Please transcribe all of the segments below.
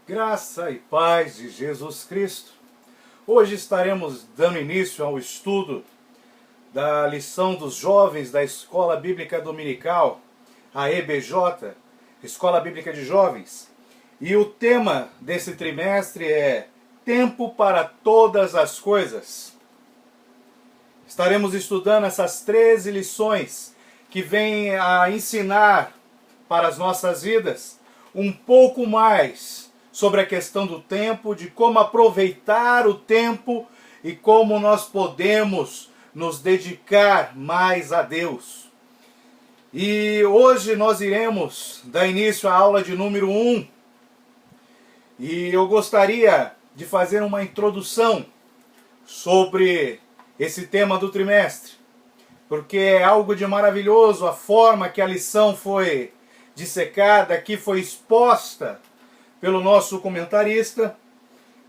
Graça e paz de Jesus Cristo. Hoje estaremos dando início ao estudo da lição dos jovens da Escola Bíblica Dominical, a EBJ, Escola Bíblica de Jovens. E o tema desse trimestre é Tempo para Todas as Coisas. Estaremos estudando essas 13 lições que vêm a ensinar para as nossas vidas um pouco mais sobre a questão do tempo, de como aproveitar o tempo e como nós podemos nos dedicar mais a Deus. E hoje nós iremos dar início à aula de número 1. E eu gostaria de fazer uma introdução sobre esse tema do trimestre, porque é algo de maravilhoso a forma que a lição foi dissecada, que foi exposta pelo nosso comentarista,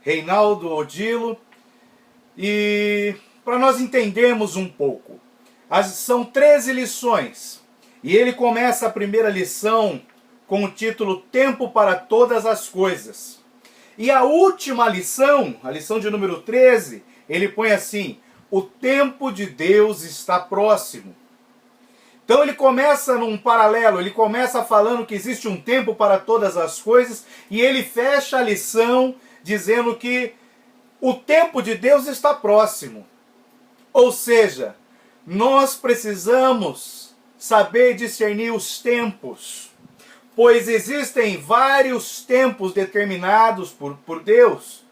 Reinaldo Odilo. E para nós entendermos um pouco, são 13 lições, e ele começa a primeira lição com o título Tempo para Todas as Coisas. E a última lição, a lição de número 13, ele põe assim: o tempo de Deus está próximo. Então ele começa num paralelo, ele começa falando que existe um tempo para todas as coisas, e ele fecha a lição dizendo que o tempo de Deus está próximo. Ou seja, nós precisamos saber discernir os tempos, pois existem vários tempos determinados por Deus.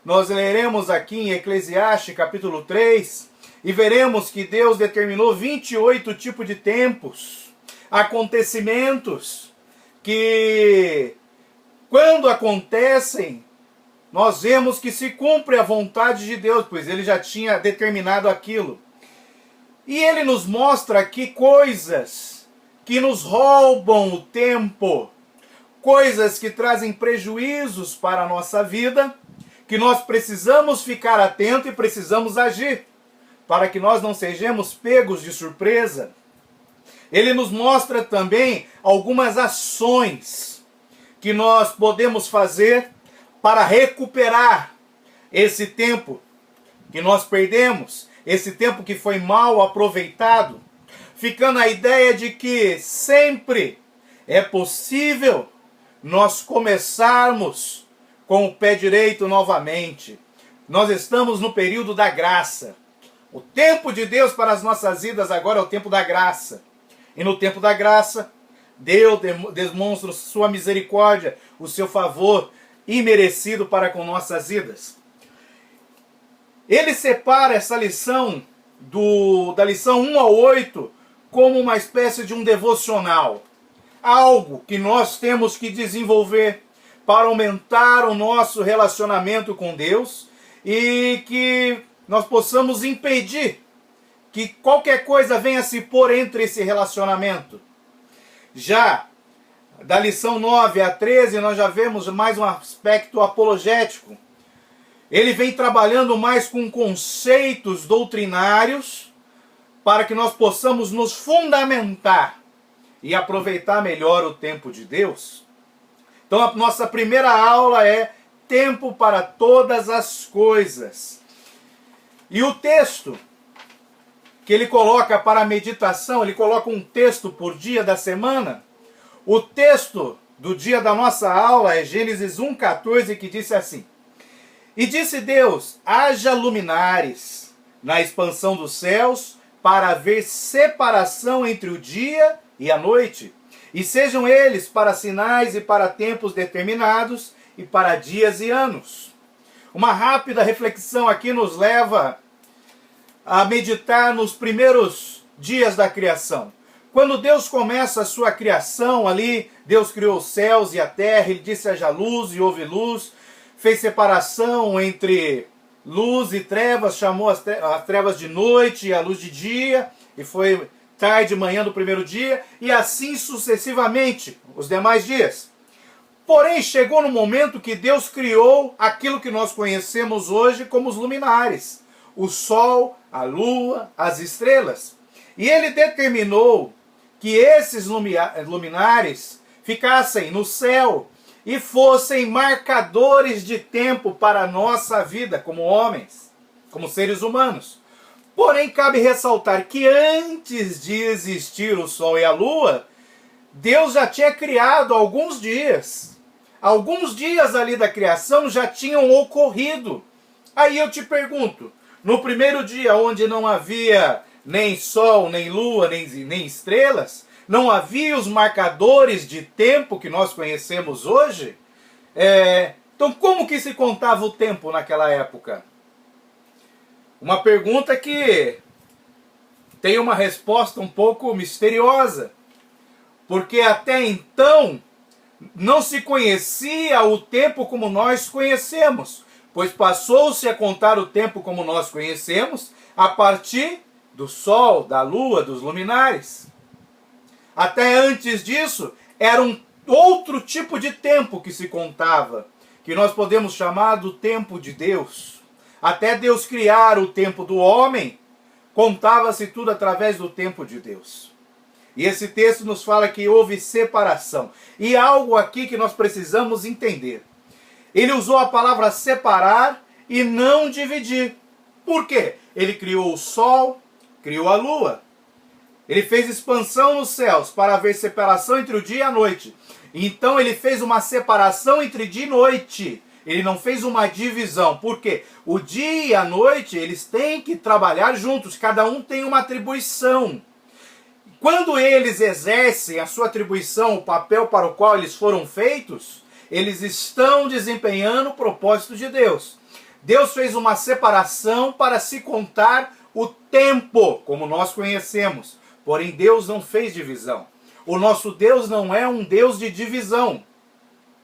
Nós leremos aqui em Eclesiastes capítulo 3, e veremos que Deus determinou 28 tipos de tempos, acontecimentos que, quando acontecem, nós vemos que se cumpre a vontade de Deus, pois Ele já tinha determinado aquilo. E Ele nos mostra aqui coisas que nos roubam o tempo, coisas que trazem prejuízos para a nossa vida, que nós precisamos ficar atentos e precisamos agir, para que nós não sejamos pegos de surpresa. Ele nos mostra também algumas ações que nós podemos fazer para recuperar esse tempo que nós perdemos, esse tempo que foi mal aproveitado, ficando a ideia de que sempre é possível nós começarmos com o pé direito novamente. Nós estamos no período da graça. O tempo de Deus para as nossas vidas agora é o tempo da graça. E no tempo da graça, Deus demonstra sua misericórdia, o seu favor imerecido para com nossas vidas. Ele separa essa lição da lição 1 ao 8 como uma espécie de um devocional. Algo que nós temos que desenvolver para aumentar o nosso relacionamento com Deus e que nós possamos impedir que qualquer coisa venha se pôr entre esse relacionamento. Já da lição 9 a 13, nós já vemos mais um aspecto apologético. Ele vem trabalhando mais com conceitos doutrinários para que nós possamos nos fundamentar e aproveitar melhor o tempo de Deus. Então a nossa primeira aula é Tempo para Todas as Coisas. E o texto que ele coloca para a meditação, ele coloca um texto por dia da semana. O texto do dia da nossa aula é Gênesis 1,14, que disse assim: E disse Deus, haja luminares na expansão dos céus, para haver separação entre o dia e a noite, e sejam eles para sinais e para tempos determinados, e para dias e anos. Uma rápida reflexão aqui nos leva a meditar nos primeiros dias da criação. Quando Deus começa a sua criação ali, Deus criou os céus e a terra, Ele disse haja luz e houve luz, fez separação entre luz e trevas, chamou as trevas de noite e a luz de dia, e foi tarde e manhã do primeiro dia, e assim sucessivamente, os demais dias. Porém, chegou no momento que Deus criou aquilo que nós conhecemos hoje como os luminares. O sol, a lua, as estrelas. E ele determinou que esses luminares ficassem no céu e fossem marcadores de tempo para a nossa vida como homens, como seres humanos. Porém, cabe ressaltar que antes de existir o Sol e a Lua, Deus já tinha criado alguns dias. Alguns dias ali da criação já tinham ocorrido. Aí eu te pergunto, no primeiro dia onde não havia nem Sol, nem Lua, nem estrelas, não havia os marcadores de tempo que nós conhecemos hoje? Então como que se contava o tempo naquela época? Uma pergunta que tem uma resposta um pouco misteriosa, porque até então não se conhecia o tempo como nós conhecemos, pois passou-se a contar o tempo como nós conhecemos a partir do Sol, da Lua, dos luminares. Até antes disso, era um outro tipo de tempo que se contava, que nós podemos chamar do tempo de Deus. Até Deus criar o tempo do homem, contava-se tudo através do tempo de Deus. E esse texto nos fala que houve separação. E algo aqui que nós precisamos entender. Ele usou a palavra separar e não dividir. Por quê? Ele criou o sol, criou a lua. Ele fez expansão nos céus para haver separação entre o dia e a noite. Então ele fez uma separação entre dia e noite. Ele não fez uma divisão. Por quê? O dia e a noite, eles têm que trabalhar juntos. Cada um tem uma atribuição. Quando eles exercem a sua atribuição, o papel para o qual eles foram feitos, eles estão desempenhando o propósito de Deus. Deus fez uma separação para se contar o tempo, como nós conhecemos. Porém, Deus não fez divisão. O nosso Deus não é um Deus de divisão.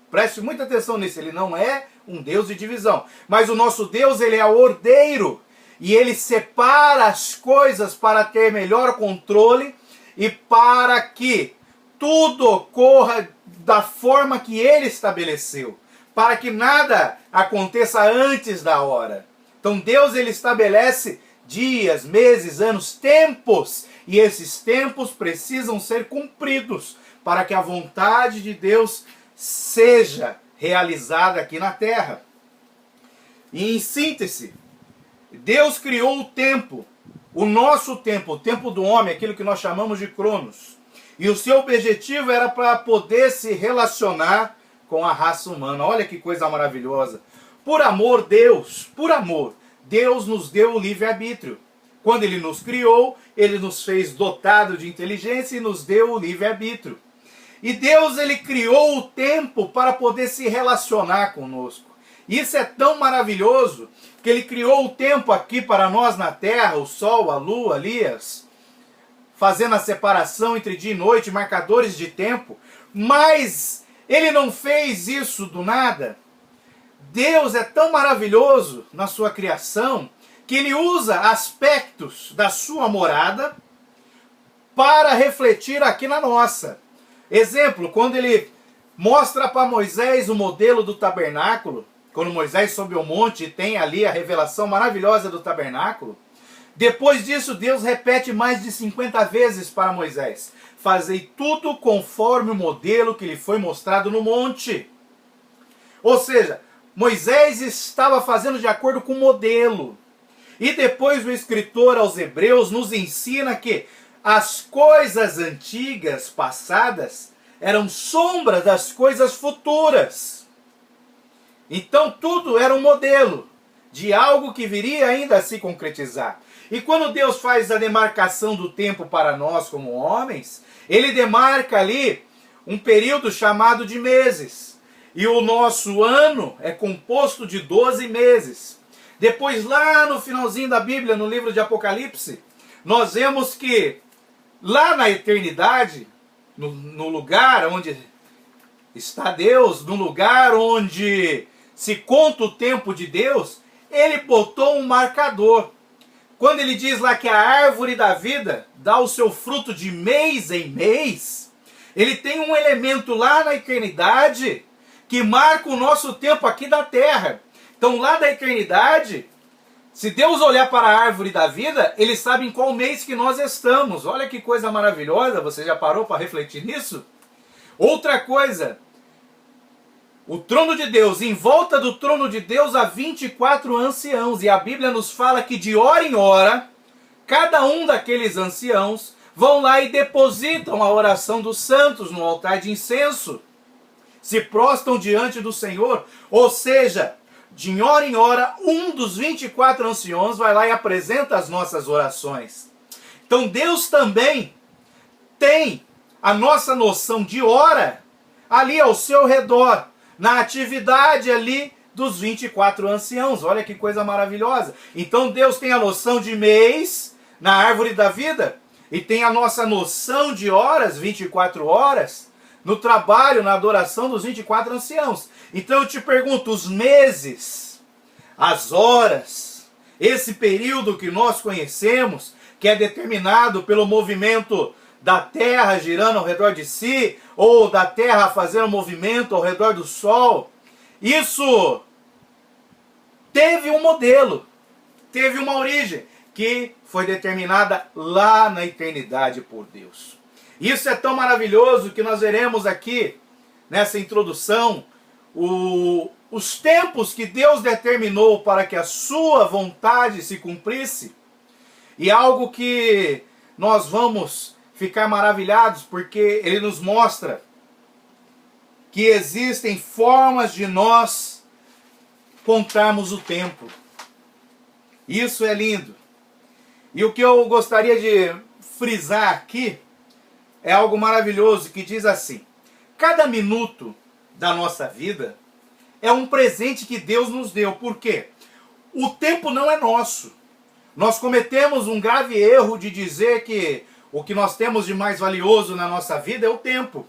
Preste muita atenção nisso, ele não é um Deus de divisão. Mas o nosso Deus, ele é ordeiro. E ele separa as coisas para ter melhor controle e para que tudo ocorra da forma que ele estabeleceu. Para que nada aconteça antes da hora. Então Deus, ele estabelece dias, meses, anos, tempos. E esses tempos precisam ser cumpridos para que a vontade de Deus seja realizada aqui na terra. E em síntese, Deus criou o tempo, o nosso tempo, o tempo do homem, aquilo que nós chamamos de Cronos. E o seu objetivo era para poder se relacionar com a raça humana. Olha que coisa maravilhosa. Por amor, Deus nos deu o livre-arbítrio. Quando ele nos criou, ele nos fez dotado de inteligência e nos deu o livre-arbítrio. E Deus, ele criou o tempo para poder se relacionar conosco. Isso é tão maravilhoso que ele criou o tempo aqui para nós na terra, o sol, a lua, Elias, fazendo a separação entre dia e noite, marcadores de tempo. Mas ele não fez isso do nada. Deus é tão maravilhoso na sua criação que ele usa aspectos da sua morada para refletir aqui na nossa. Exemplo, quando ele mostra para Moisés o modelo do tabernáculo, quando Moisés sobe ao monte e tem ali a revelação maravilhosa do tabernáculo, depois disso Deus repete mais de 50 vezes para Moisés: fazei tudo conforme o modelo que lhe foi mostrado no monte. Ou seja, Moisés estava fazendo de acordo com o modelo. E depois o escritor aos Hebreus nos ensina que as coisas antigas, passadas, eram sombras das coisas futuras. Então tudo era um modelo de algo que viria ainda a se concretizar. E quando Deus faz a demarcação do tempo para nós como homens, ele demarca ali um período chamado de meses. E o nosso ano é composto de 12 meses. Depois, lá no finalzinho da Bíblia, no livro de Apocalipse, nós vemos que lá na eternidade, no lugar onde está Deus, no lugar onde se conta o tempo de Deus, ele botou um marcador. Quando ele diz lá que a árvore da vida dá o seu fruto de mês em mês, ele tem um elemento lá na eternidade que marca o nosso tempo aqui da terra. Então lá da eternidade, se Deus olhar para a árvore da vida, ele sabe em qual mês que nós estamos. Olha que coisa maravilhosa, você já parou para refletir nisso? Outra coisa, o trono de Deus, em volta do trono de Deus há 24 anciãos, e a Bíblia nos fala que de hora em hora, cada um daqueles anciãos vão lá e depositam a oração dos santos no altar de incenso, se prostam diante do Senhor, ou seja, de hora em hora, um dos 24 anciãos vai lá e apresenta as nossas orações. Então Deus também tem a nossa noção de hora ali ao seu redor, na atividade ali dos 24 anciãos. Olha que coisa maravilhosa. Então Deus tem a noção de mês na árvore da vida e tem a nossa noção de horas, 24 horas, no trabalho, na adoração dos 24 anciãos. Então eu te pergunto, os meses, as horas, esse período que nós conhecemos, que é determinado pelo movimento da Terra girando ao redor de si, ou da Terra fazendo movimento ao redor do Sol, isso teve um modelo, teve uma origem, que foi determinada lá na eternidade por Deus. Isso é tão maravilhoso que nós veremos aqui, nessa introdução, os tempos que Deus determinou para que a sua vontade se cumprisse, e algo que nós vamos ficar maravilhados, porque ele nos mostra que existem formas de nós contarmos o tempo. Isso é lindo. E o que eu gostaria de frisar aqui é algo maravilhoso que diz assim: cada minuto da nossa vida é um presente que Deus nos deu. Por quê? O tempo não é nosso. Nós cometemos um grave erro de dizer que o que nós temos de mais valioso na nossa vida é o tempo.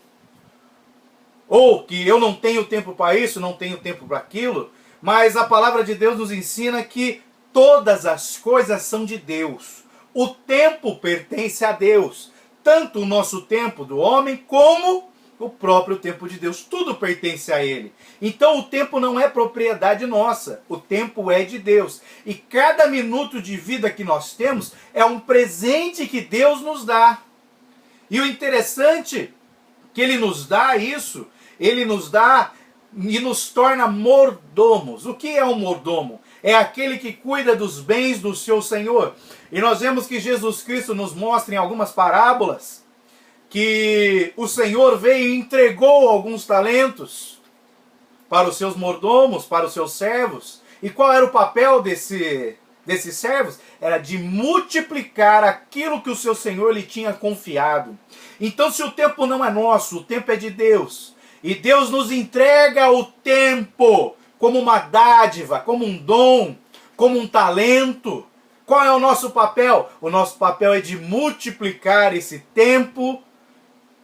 Ou que eu não tenho tempo para isso, não tenho tempo para aquilo. Mas a palavra de Deus nos ensina que todas as coisas são de Deus. O tempo pertence a Deus. Tanto o nosso tempo do homem, como o próprio tempo de Deus. Tudo pertence a Ele. Então o tempo não é propriedade nossa. O tempo é de Deus. E cada minuto de vida que nós temos é um presente que Deus nos dá. E o interessante que Ele nos dá isso, Ele nos dá e nos torna mordomos. O que é um mordomo? É aquele que cuida dos bens do seu Senhor. E nós vemos que Jesus Cristo nos mostra em algumas parábolas que o Senhor veio e entregou alguns talentos para os seus mordomos, para os seus servos. E qual era o papel desses servos? Era de multiplicar aquilo que o seu Senhor lhe tinha confiado. Então, se o tempo não é nosso, o tempo é de Deus. E Deus nos entrega o tempo como uma dádiva, como um dom, como um talento. Qual é o nosso papel? O nosso papel é de multiplicar esse tempo,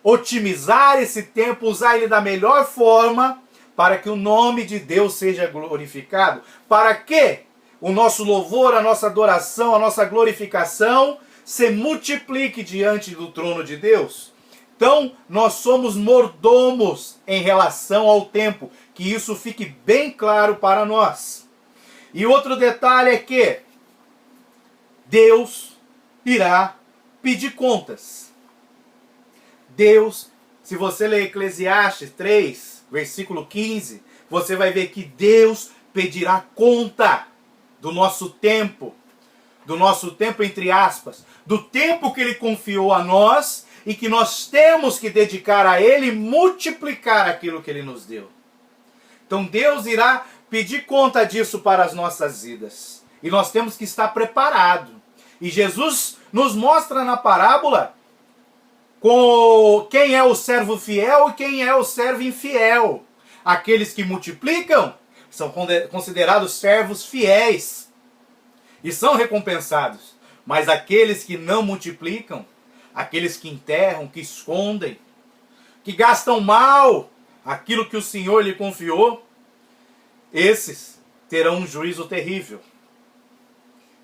otimizar esse tempo, usar ele da melhor forma, para que o nome de Deus seja glorificado. Para que o nosso louvor, a nossa adoração, a nossa glorificação se multiplique diante do trono de Deus. Então, nós somos mordomos em relação ao tempo. Que isso fique bem claro para nós. E outro detalhe é que Deus irá pedir contas. Deus, se você ler Eclesiastes 3, versículo 15, você vai ver que Deus pedirá conta do nosso tempo entre aspas, do tempo que Ele confiou a nós e que nós temos que dedicar a Ele e multiplicar aquilo que Ele nos deu. Então Deus irá pedir conta disso para as nossas vidas. E nós temos que estar preparados. E Jesus nos mostra na parábola quem é o servo fiel e quem é o servo infiel. Aqueles que multiplicam são considerados servos fiéis e são recompensados. Mas aqueles que não multiplicam, aqueles que enterram, que escondem, que gastam mal aquilo que o Senhor lhe confiou, esses terão um juízo terrível.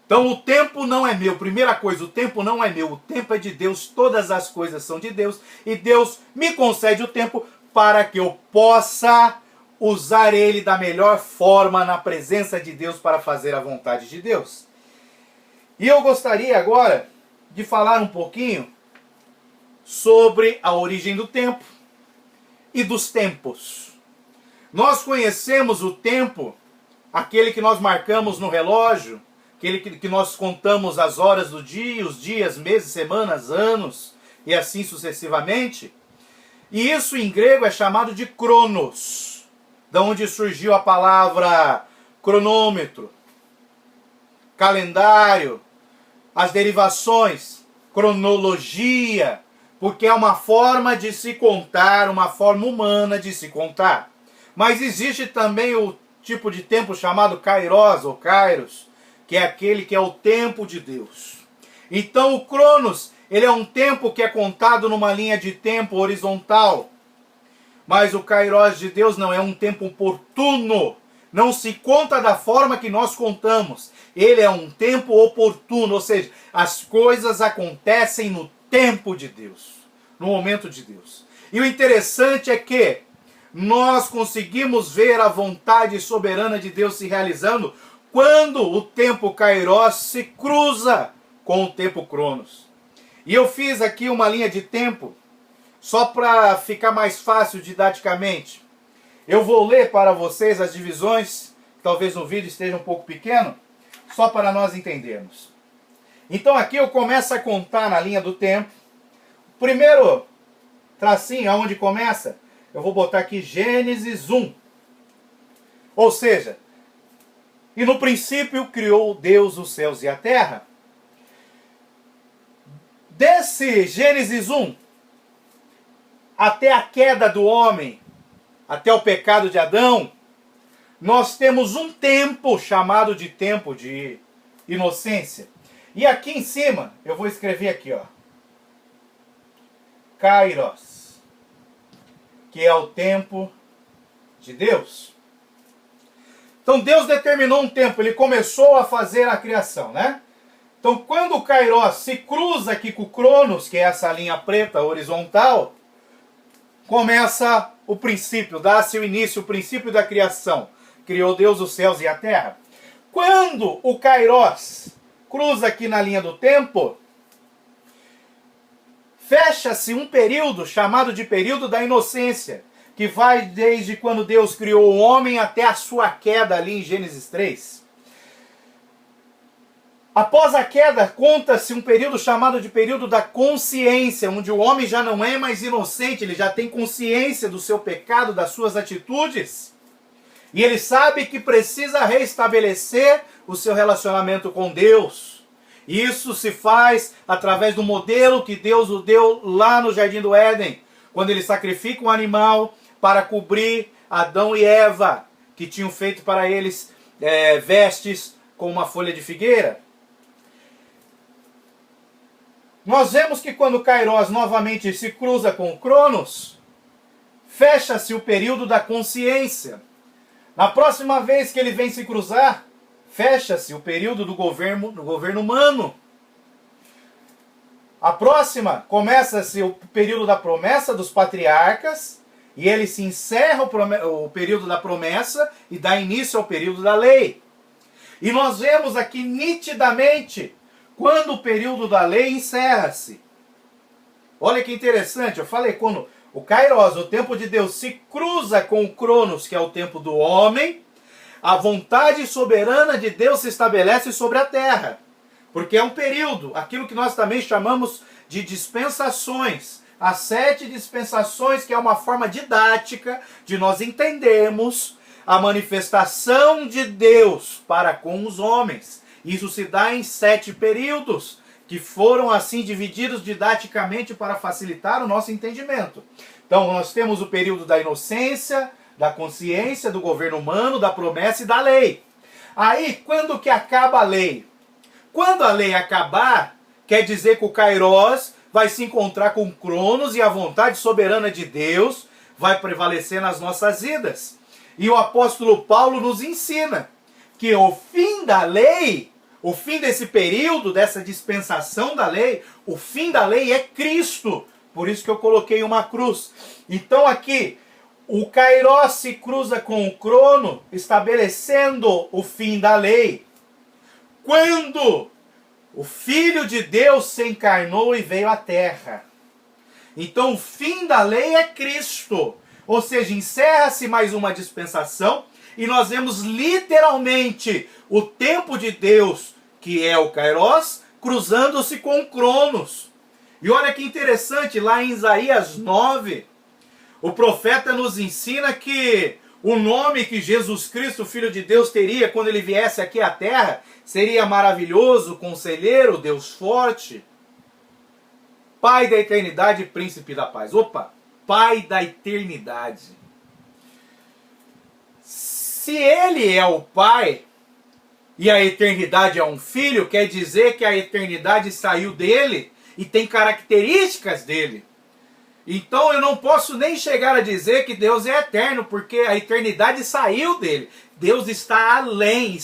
Então o tempo não é meu. Primeira coisa, o tempo não é meu. O tempo é de Deus. Todas as coisas são de Deus. E Deus me concede o tempo para que eu possa usar ele da melhor forma na presença de Deus para fazer a vontade de Deus. E eu gostaria agora de falar um pouquinho sobre a origem do tempo e dos tempos. Nós conhecemos o tempo, aquele que nós marcamos no relógio, aquele que nós contamos as horas do dia, os dias, meses, semanas, anos, e assim sucessivamente. E isso em grego é chamado de cronos, da onde surgiu a palavra cronômetro, calendário, as derivações, cronologia, porque é uma forma de se contar, uma forma humana de se contar. Mas existe também o tipo de tempo chamado kairos ou kairos, que é aquele que é o tempo de Deus. Então o cronos, ele é um tempo que é contado numa linha de tempo horizontal. Mas o kairos de Deus não é um tempo oportuno. Não se conta da forma que nós contamos. Ele é um tempo oportuno, ou seja, as coisas acontecem no tempo de Deus, no momento de Deus. E o interessante é que nós conseguimos ver a vontade soberana de Deus se realizando quando o tempo kairos se cruza com o tempo cronos. E eu fiz aqui uma linha de tempo, só para ficar mais fácil didaticamente. Eu vou ler para vocês as divisões, talvez no vídeo esteja um pouco pequeno, só para nós entendermos. Então aqui eu começo a contar na linha do tempo. Primeiro tracinho, aonde começa, eu vou botar aqui Gênesis 1. Ou seja, e no princípio criou Deus os céus e a terra. Desse Gênesis 1 até a queda do homem, até o pecado de Adão, nós temos um tempo chamado de tempo de inocência. E aqui em cima, eu vou escrever aqui, ó, Kairos, que é o tempo de Deus. Então Deus determinou um tempo, ele começou a fazer a criação, né? Então quando o Kairos se cruza aqui com o Cronos, que é essa linha preta horizontal, começa o princípio, dá-se o início, o princípio da criação. Criou Deus os céus e a terra. Quando o Kairos cruza aqui na linha do tempo, fecha-se um período chamado de período da inocência, que vai desde quando Deus criou o homem até a sua queda ali em Gênesis 3. Após a queda, conta-se um período chamado de período da consciência, onde o homem já não é mais inocente, ele já tem consciência do seu pecado, das suas atitudes. E ele sabe que precisa restabelecer o seu relacionamento com Deus. Isso se faz através do modelo que Deus o deu lá no Jardim do Éden, quando ele sacrifica um animal para cobrir Adão e Eva, que tinham feito para eles vestes com uma folha de figueira. Nós vemos que quando Kairos novamente se cruza com o Cronos, fecha-se o período da consciência. Na próxima vez que ele vem se cruzar, fecha-se o período do governo humano. A próxima, começa-se o período da promessa dos patriarcas, e ele se encerra o período da promessa e dá início ao período da lei. E nós vemos aqui nitidamente quando o período da lei encerra-se. Olha que interessante, eu falei, quando o Kairos, o tempo de Deus, se cruza com o Cronos, que é o tempo do homem, a vontade soberana de Deus se estabelece sobre a terra. Porque é um período, aquilo que nós também chamamos de dispensações. As 7 dispensações, que é uma forma didática de nós entendermos a manifestação de Deus para com os homens. Isso se dá em 7 períodos, que foram assim divididos didaticamente para facilitar o nosso entendimento. Então nós temos o período da inocência, da consciência, do governo humano, da promessa e da lei. Aí, quando que acaba a lei? Quando a lei acabar, quer dizer que o Kairos vai se encontrar com o Cronos e a vontade soberana de Deus vai prevalecer nas nossas vidas. E o apóstolo Paulo nos ensina que o fim da lei, o fim desse período, dessa dispensação da lei, o fim da lei é Cristo. Por isso que eu coloquei uma cruz. Então aqui, o Kairos se cruza com o Crono, estabelecendo o fim da lei. Quando o Filho de Deus se encarnou e veio à terra. Então o fim da lei é Cristo. Ou seja, encerra-se mais uma dispensação e nós vemos literalmente o tempo de Deus, que é o Kairos, cruzando-se com o Cronos. E olha que interessante, lá em Isaías 9, o profeta nos ensina que o nome que Jesus Cristo, Filho de Deus, teria quando ele viesse aqui à Terra seria maravilhoso, conselheiro, Deus forte, Pai da eternidade e príncipe da paz. Opa! Pai da eternidade. Se ele é o Pai e a eternidade é um filho, quer dizer que a eternidade saiu dele e tem características dele. Então eu não posso nem chegar a dizer que Deus é eterno, porque a eternidade saiu dele. Deus está além,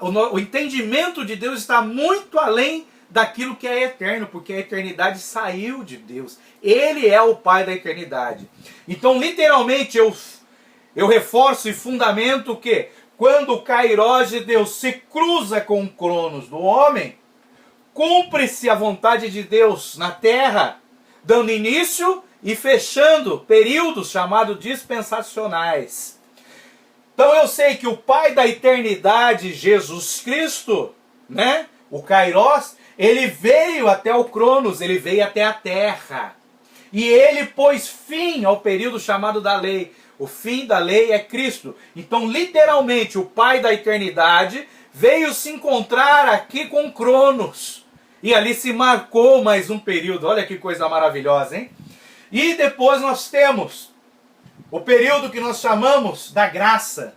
o entendimento de Deus está muito além daquilo que é eterno, porque a eternidade saiu de Deus. Ele é o Pai da eternidade. Então, literalmente, eu reforço e fundamento que quando o Kairos de Deus se cruza com o Cronos do homem, cumpre-se a vontade de Deus na terra, dando início e fechando períodos chamados dispensacionais. Então eu sei que o Pai da eternidade, Jesus Cristo, né, o Kairos, ele veio até o Cronos, ele veio até a terra. E ele pôs fim ao período chamado da lei. O fim da lei é Cristo. Então, literalmente, o Pai da eternidade veio se encontrar aqui com Cronos. E ali se marcou mais um período. Olha que coisa maravilhosa, hein? E depois nós temos o período que nós chamamos da graça,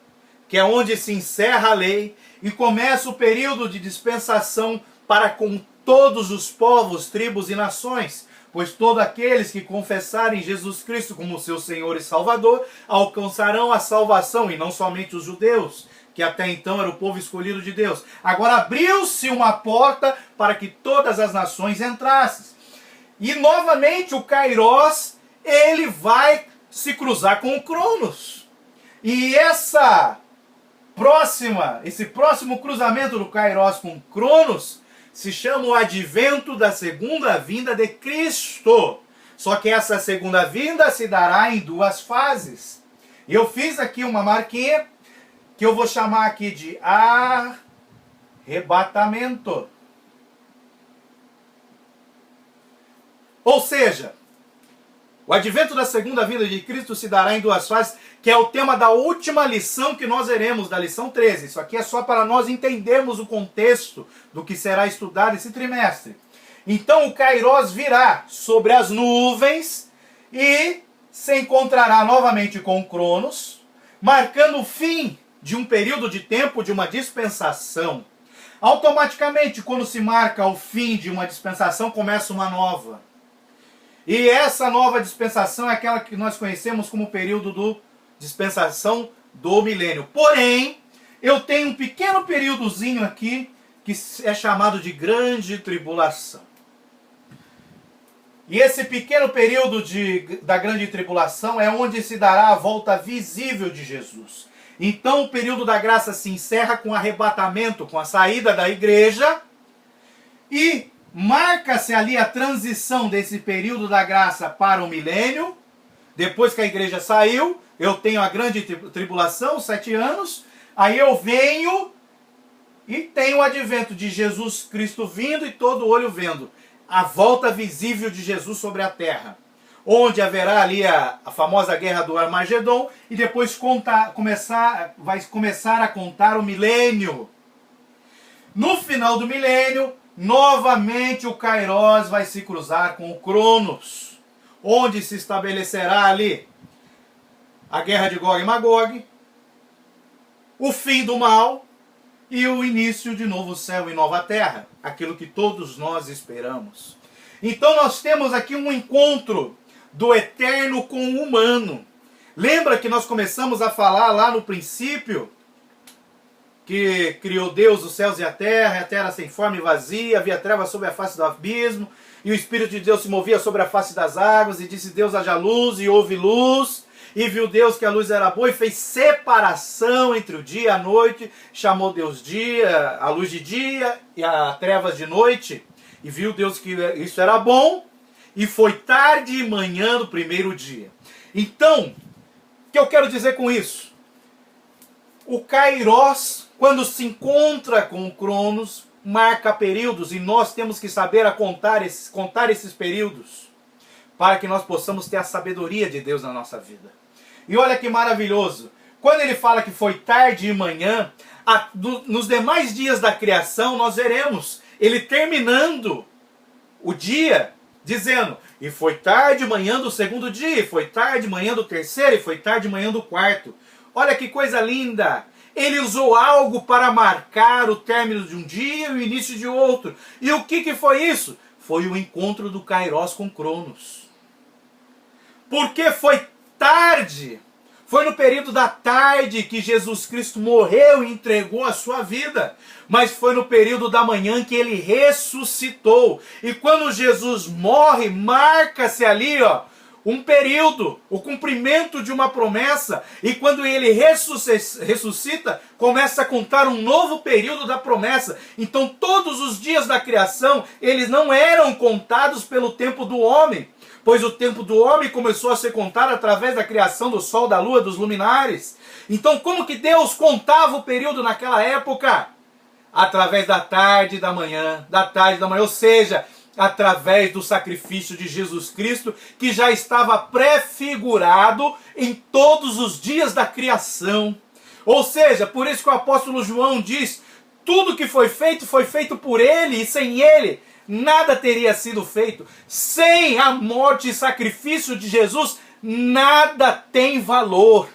que é onde se encerra a lei e começa o período de dispensação para com todos os povos, tribos e nações, pois todos aqueles que confessarem Jesus Cristo como seu Senhor e Salvador alcançarão a salvação, e não somente os judeus, que até então era o povo escolhido de Deus. Agora abriu-se uma porta para que todas as nações entrassem. E novamente o Kairos, ele vai se cruzar com o Cronos. E esse próximo cruzamento do Kairos com o Cronos se chama o advento da segunda vinda de Cristo. Só que essa segunda vinda se dará em duas fases. E eu fiz aqui uma marquinha que eu vou chamar aqui de arrebatamento. Ou seja, o advento da segunda vinda de Cristo se dará em duas fases, que é o tema da última lição que nós veremos, da lição 13. Isso aqui é só para nós entendermos o contexto do que será estudado esse trimestre. Então o Kairos virá sobre as nuvens e se encontrará novamente com o Cronos, marcando o fim de um período de tempo, de uma dispensação. Automaticamente, quando se marca o fim de uma dispensação, começa uma nova. E essa nova dispensação é aquela que nós conhecemos como período do dispensação do milênio. Porém, eu tenho um pequeno períodozinho aqui que é chamado de grande tribulação. E esse pequeno período da grande tribulação é onde se dará a volta visível de Jesus. Então o período da graça se encerra com o arrebatamento, com a saída da igreja, e marca-se ali a transição desse período da graça para o milênio. Depois que a igreja saiu, eu tenho a grande tribulação, 7 anos. Aí eu venho e tenho o advento de Jesus Cristo vindo e todo olho vendo. A volta visível de Jesus sobre a terra. Onde haverá ali a famosa guerra do Armagedon. E depois vai começar a contar o milênio. No final do milênio, novamente o Kairos vai se cruzar com o Cronos, onde se estabelecerá ali a guerra de Gog e Magog, o fim do mal e o início de novo céu e nova terra, aquilo que todos nós esperamos. Então nós temos aqui um encontro do eterno com o humano. Lembra que nós começamos a falar lá no princípio que criou Deus os céus e a terra sem forma e vazia, havia trevas sobre a face do abismo, e o Espírito de Deus se movia sobre a face das águas, e disse Deus: haja luz, e houve luz, e viu Deus que a luz era boa, e fez separação entre o dia e a noite, chamou Deus dia, a luz de dia, e a trevas de noite, e viu Deus que isso era bom, e foi tarde e manhã do primeiro dia. Então, que eu quero dizer com isso? O Kairos, quando se encontra com o Cronos, marca períodos e nós temos que saber contar esses períodos para que nós possamos ter a sabedoria de Deus na nossa vida. E olha que maravilhoso, quando ele fala que foi tarde e manhã, nos demais dias da criação nós veremos ele terminando o dia dizendo: e foi tarde manhã do segundo dia, e foi tarde manhã do terceiro, e foi tarde manhã do quarto. Olha que coisa linda! Ele usou algo para marcar o término de um dia e o início de outro. E o que foi isso? Foi o encontro do Kairos com Cronos. Porque foi tarde, foi no período da tarde que Jesus Cristo morreu e entregou a sua vida. Mas foi no período da manhã que ele ressuscitou. E quando Jesus morre, marca-se ali, um período, o cumprimento de uma promessa, e quando ele ressuscita, começa a contar um novo período da promessa. Então todos os dias da criação, eles não eram contados pelo tempo do homem, pois o tempo do homem começou a ser contado através da criação do sol, da lua, dos luminares. Então como que Deus contava o período naquela época? Através da tarde e da manhã, ou seja, através do sacrifício de Jesus Cristo, que já estava prefigurado em todos os dias da criação. Ou seja, por isso que o apóstolo João diz: tudo que foi feito por ele, e sem ele nada teria sido feito. Sem a morte e sacrifício de Jesus, nada tem valor.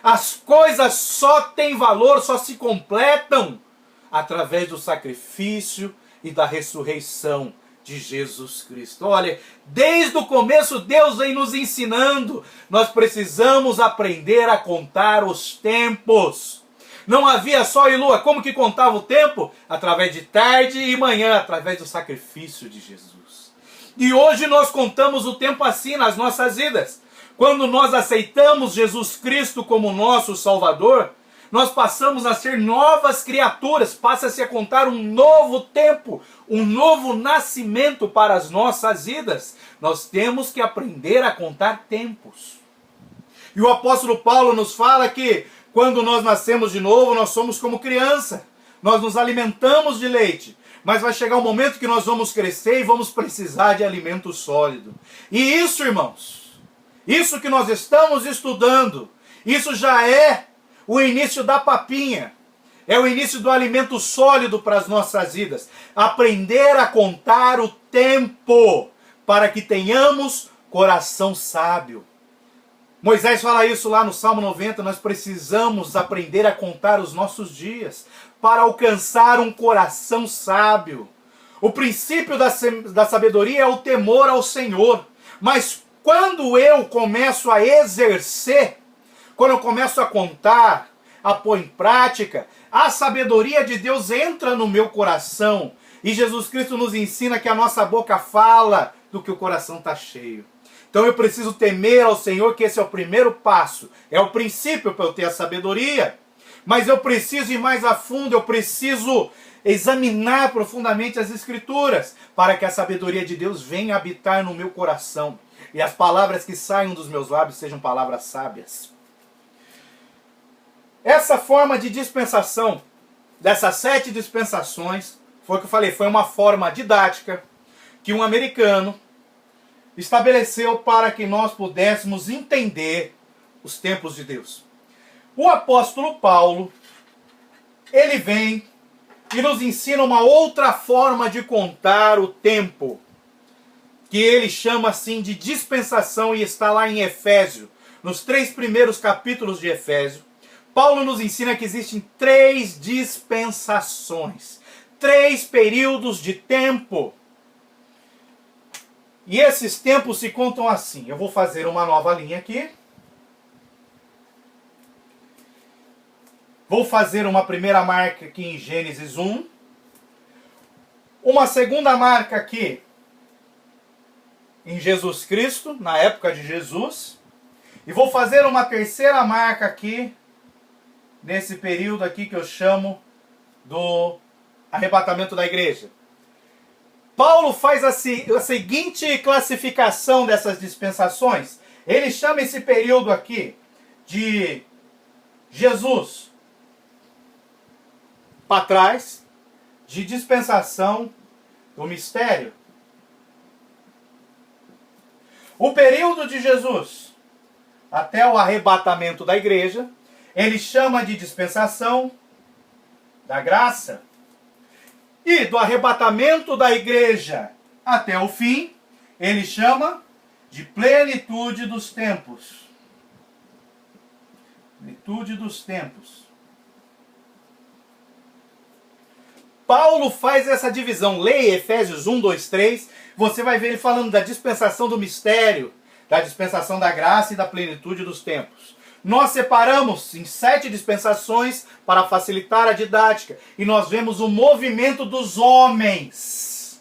As coisas só têm valor, só se completam através do sacrifício e da ressurreição de Jesus Cristo. Olha, desde o começo Deus vem nos ensinando. Nós precisamos aprender a contar os tempos. Não havia sol e lua. Como que contava o tempo? Através de tarde e manhã, através do sacrifício de Jesus. E hoje nós contamos o tempo assim nas nossas vidas. Quando nós aceitamos Jesus Cristo como nosso Salvador, nós passamos a ser novas criaturas, passa-se a contar um novo tempo, um novo nascimento para as nossas vidas. Nós temos que aprender a contar tempos. E o apóstolo Paulo nos fala que quando nós nascemos de novo, nós somos como criança. Nós nos alimentamos de leite, mas vai chegar um momento que nós vamos crescer e vamos precisar de alimento sólido. E isso, irmãos, isso que nós estamos estudando, isso já é o início da papinha, é o início do alimento sólido para as nossas vidas. Aprender a contar o tempo, para que tenhamos coração sábio. Moisés fala isso lá no Salmo 90, nós precisamos aprender a contar os nossos dias, para alcançar um coração sábio. O princípio da sabedoria é o temor ao Senhor, mas quando eu começo a exercer, quando eu começo a contar, a pôr em prática, a sabedoria de Deus entra no meu coração. E Jesus Cristo nos ensina que a nossa boca fala do que o coração está cheio. Então eu preciso temer ao Senhor, que esse é o primeiro passo. É o princípio para eu ter a sabedoria. Mas eu preciso ir mais a fundo, eu preciso examinar profundamente as Escrituras, para que a sabedoria de Deus venha habitar no meu coração. E as palavras que saiam dos meus lábios sejam palavras sábias. Essa forma de dispensação, dessas 7 dispensações, foi o que eu falei, foi uma forma didática que um americano estabeleceu para que nós pudéssemos entender os tempos de Deus. O apóstolo Paulo, ele vem e nos ensina uma outra forma de contar o tempo, que ele chama assim de dispensação, e está lá em Efésio, nos 3 primeiros capítulos de Efésio. Paulo nos ensina que existem 3 dispensações, 3 períodos de tempo. E esses tempos se contam assim. Eu vou fazer uma nova linha aqui. Vou fazer uma primeira marca aqui em Gênesis 1. Uma segunda marca aqui em Jesus Cristo, na época de Jesus. E vou fazer uma terceira marca aqui, nesse período aqui que eu chamo do arrebatamento da igreja. Paulo faz a seguinte classificação dessas dispensações. Ele chama esse período aqui de Jesus para trás, de dispensação do mistério. O período de Jesus até o arrebatamento da igreja, ele chama de dispensação da graça. E do arrebatamento da igreja até o fim, ele chama de plenitude dos tempos. Plenitude dos tempos. Paulo faz essa divisão. Leia Efésios 1, 2, 3. Você vai ver ele falando da dispensação do mistério, da dispensação da graça e da plenitude dos tempos. Nós separamos em 7 dispensações para facilitar a didática. E nós vemos o movimento dos homens.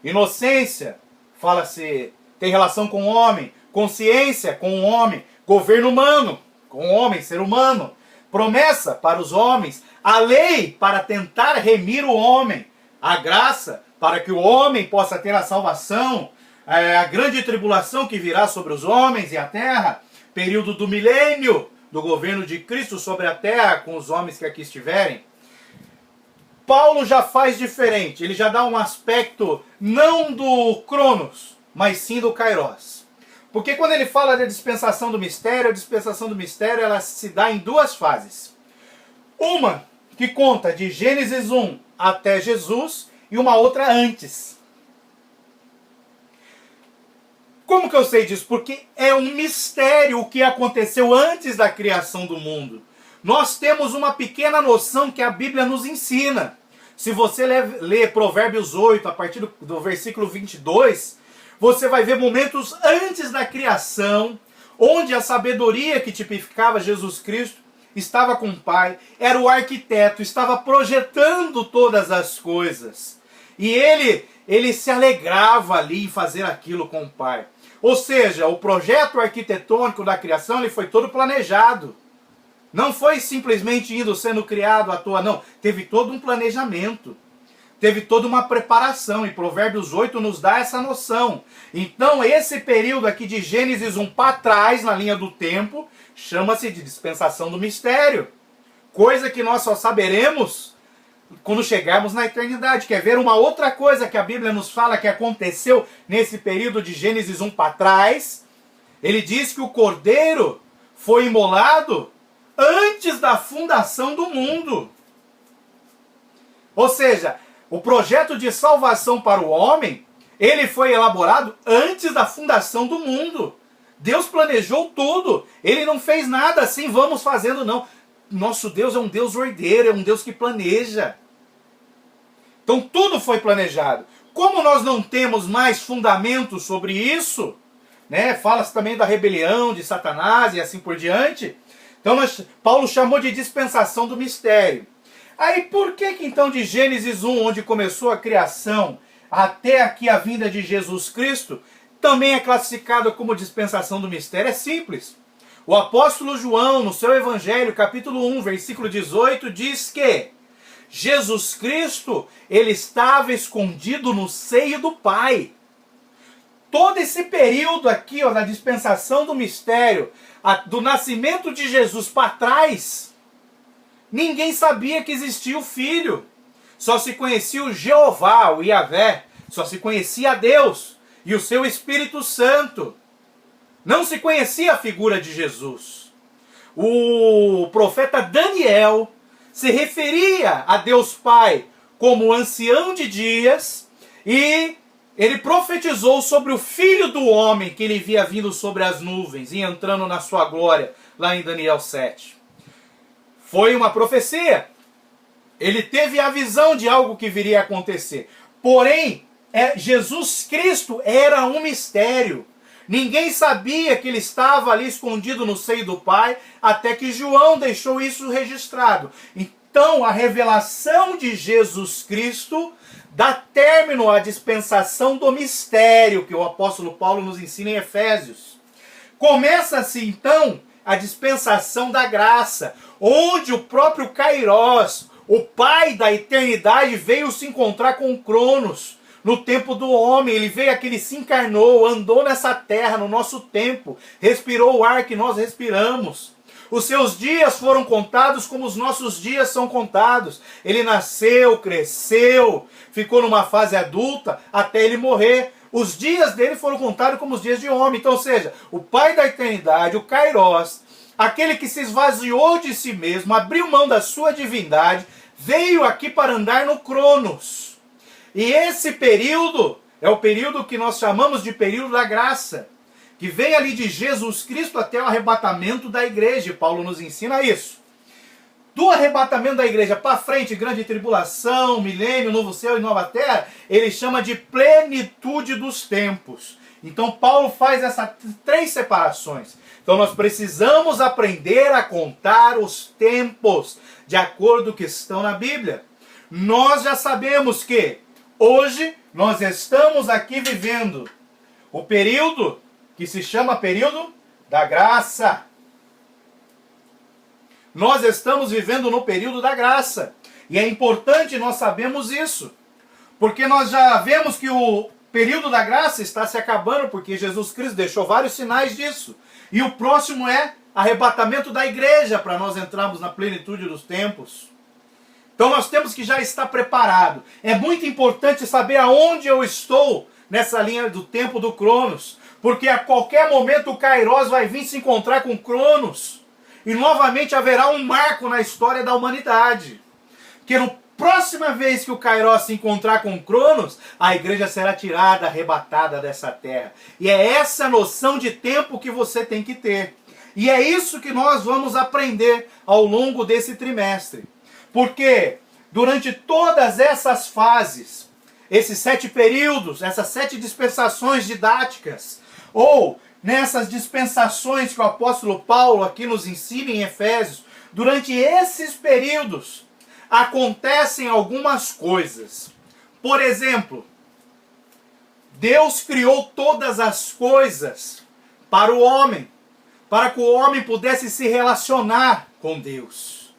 Inocência, fala-se, tem relação com o homem. Consciência, com o homem. Governo humano, com o homem, ser humano. Promessa para os homens. A lei para tentar remir o homem. A graça para que o homem possa ter a salvação. A grande tribulação que virá sobre os homens e a terra. Período do milênio, do governo de Cristo sobre a terra, com os homens que aqui estiverem. Paulo já faz diferente. Ele já dá um aspecto não do Cronos, mas sim do Kairos. Porque quando ele fala da dispensação do mistério, a dispensação do mistério ela se dá em 2 fases. Uma que conta de Gênesis 1 até Jesus e uma outra antes. Como que eu sei disso? Porque é um mistério o que aconteceu antes da criação do mundo. Nós temos uma pequena noção que a Bíblia nos ensina. Se você ler Provérbios 8, a partir do versículo 22, você vai ver momentos antes da criação, onde a sabedoria que tipificava Jesus Cristo estava com o Pai, era o arquiteto, estava projetando todas as coisas. E ele se alegrava ali em fazer aquilo com o Pai. Ou seja, o projeto arquitetônico da criação ele foi todo planejado. Não foi simplesmente sendo criado à toa, não. Teve todo um planejamento. Teve toda uma preparação. E Provérbios 8 nos dá essa noção. Então, esse período aqui de Gênesis 1 para trás, na linha do tempo, chama-se de dispensação do mistério. Coisa que nós só saberemos quando chegarmos na eternidade. Quer ver uma outra coisa que a Bíblia nos fala que aconteceu nesse período de Gênesis 1 para trás? Ele diz que o cordeiro foi imolado antes da fundação do mundo. Ou seja, o projeto de salvação para o homem, ele foi elaborado antes da fundação do mundo. Deus planejou tudo. Ele não fez nada assim, vamos fazendo, não. Nosso Deus é um Deus ordeiro, é um Deus que planeja. Então tudo foi planejado. Como nós não temos mais fundamentos sobre isso, né? Fala-se também da rebelião de Satanás e assim por diante. Então Paulo chamou de dispensação do mistério. Aí por que então de Gênesis 1, onde começou a criação, até aqui a vinda de Jesus Cristo, também é classificado como dispensação do mistério? É simples. O apóstolo João, no seu Evangelho, capítulo 1, versículo 18, diz que Jesus Cristo, ele estava escondido no seio do Pai. Todo esse período aqui, da dispensação do mistério, do nascimento de Jesus para trás, ninguém sabia que existia o Filho. Só se conhecia o Jeová, o Yahvé, só se conhecia Deus e o seu Espírito Santo. Não se conhecia a figura de Jesus. O profeta Daniel se referia a Deus Pai como ancião de dias e ele profetizou sobre o Filho do Homem que ele via vindo sobre as nuvens e entrando na sua glória, lá em Daniel 7. Foi uma profecia. Ele teve a visão de algo que viria a acontecer. Porém, Jesus Cristo era um mistério. Ninguém sabia que ele estava ali escondido no seio do Pai, até que João deixou isso registrado. Então, a revelação de Jesus Cristo dá término à dispensação do mistério, que o apóstolo Paulo nos ensina em Efésios. Começa-se, então, a dispensação da graça, onde o próprio Kairos, o Pai da eternidade, veio se encontrar com o Cronos. No tempo do homem, ele veio aqui, ele se encarnou, andou nessa terra, no nosso tempo, respirou o ar que nós respiramos. Os seus dias foram contados como os nossos dias são contados. Ele nasceu, cresceu, ficou numa fase adulta até ele morrer. Os dias dele foram contados como os dias de homem. Então, ou seja, o Pai da eternidade, o Kairos, aquele que se esvaziou de si mesmo, abriu mão da sua divindade, veio aqui para andar no Cronos. E esse período é o período que nós chamamos de período da graça, que vem ali de Jesus Cristo até o arrebatamento da igreja. E Paulo nos ensina isso. Do arrebatamento da igreja para frente, grande tribulação, milênio, novo céu e nova terra, ele chama de plenitude dos tempos. Então Paulo faz essas 3 separações. Então nós precisamos aprender a contar os tempos de acordo com o que estão na Bíblia. Nós já sabemos que hoje nós estamos aqui vivendo o período que se chama período da graça. Nós estamos vivendo no período da graça. E é importante nós sabermos isso. Porque nós já vemos que o período da graça está se acabando, porque Jesus Cristo deixou vários sinais disso. E o próximo é arrebatamento da igreja, para nós entrarmos na plenitude dos tempos. Então nós temos que já estar preparado. É muito importante saber aonde eu estou nessa linha do tempo do Cronos. Porque a qualquer momento o Kairos vai vir se encontrar com Cronos. E novamente haverá um marco na história da humanidade. Que na próxima vez que o Kairos se encontrar com Cronos, a igreja será tirada, arrebatada dessa terra. E é essa noção de tempo que você tem que ter. E é isso que nós vamos aprender ao longo desse trimestre. Porque durante todas essas fases, esses 7 períodos, essas 7 dispensações didáticas, ou nessas dispensações que o apóstolo Paulo aqui nos ensina em Efésios, durante esses períodos acontecem algumas coisas. Por exemplo, Deus criou todas as coisas para o homem, para que o homem pudesse se relacionar com Deus.